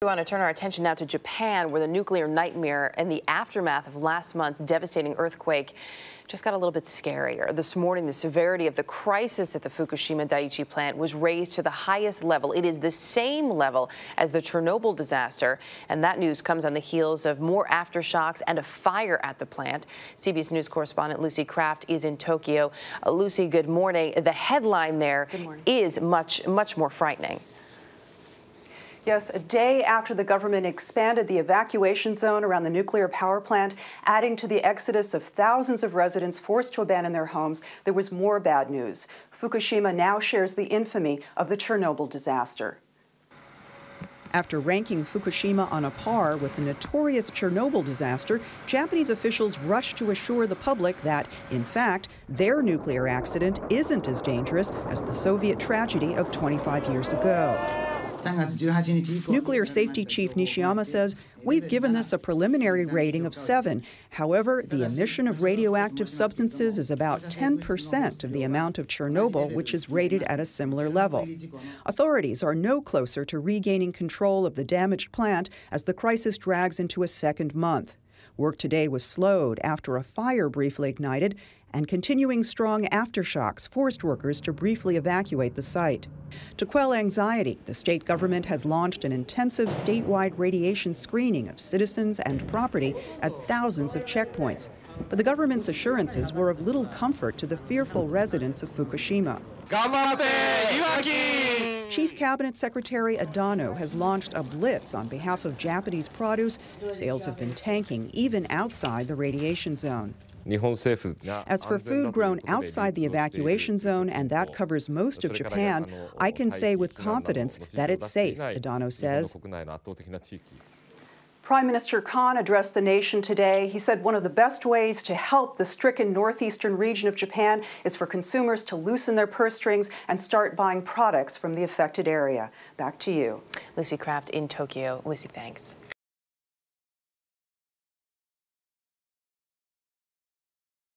want to turn our attention now to Japan, where the nuclear nightmare and the aftermath of last month's devastating earthquake just got a little bit scarier. This morning, the severity of the crisis at the Fukushima Dai-ichi plant was raised to the highest level. It is the same level as the Chernobyl disaster, and that news comes on the heels of more aftershocks and a fire at the plant. CBS News correspondent Lucy Kraft is in Tokyo. Lucy, good morning. The headline there is much more frightening. Yes, a day after the government expanded the evacuation zone around the nuclear power plant, adding to the exodus of thousands of residents forced to abandon their homes, there was more bad news. Fukushima now shares the infamy of the Chernobyl disaster. After ranking Fukushima on a par with the notorious Chernobyl disaster, Japanese officials rushed to assure the public that, in fact, their nuclear accident isn't as dangerous as the Soviet tragedy of 25 years ago. Nuclear Safety Chief Nishiyama says, "We've given this a preliminary rating of 7. However, the emission of radioactive substances is about 10% of the amount of Chernobyl, which is rated at a similar level." Authorities are no closer to regaining control of the damaged plant as the crisis drags into a second month. Work today was slowed after a fire briefly ignited, and continuing strong aftershocks forced workers to briefly evacuate the site. To quell anxiety, the state government has launched an intensive statewide radiation screening of citizens and property at thousands of checkpoints. But the government's assurances were of little comfort to the fearful residents of Fukushima. Chief Cabinet Secretary Adano has launched a blitz on behalf of Japanese produce. Sales have been tanking even outside the radiation zone. As for food grown outside the evacuation zone, and that covers most of Japan, I can say with confidence that it's safe, Adano says. Prime Minister Khan addressed the nation today. He said one of the best ways to help the stricken northeastern region of Japan is for consumers to loosen their purse strings and start buying products from the affected area. Back to you. Lucy Kraft in Tokyo. Lucy, thanks.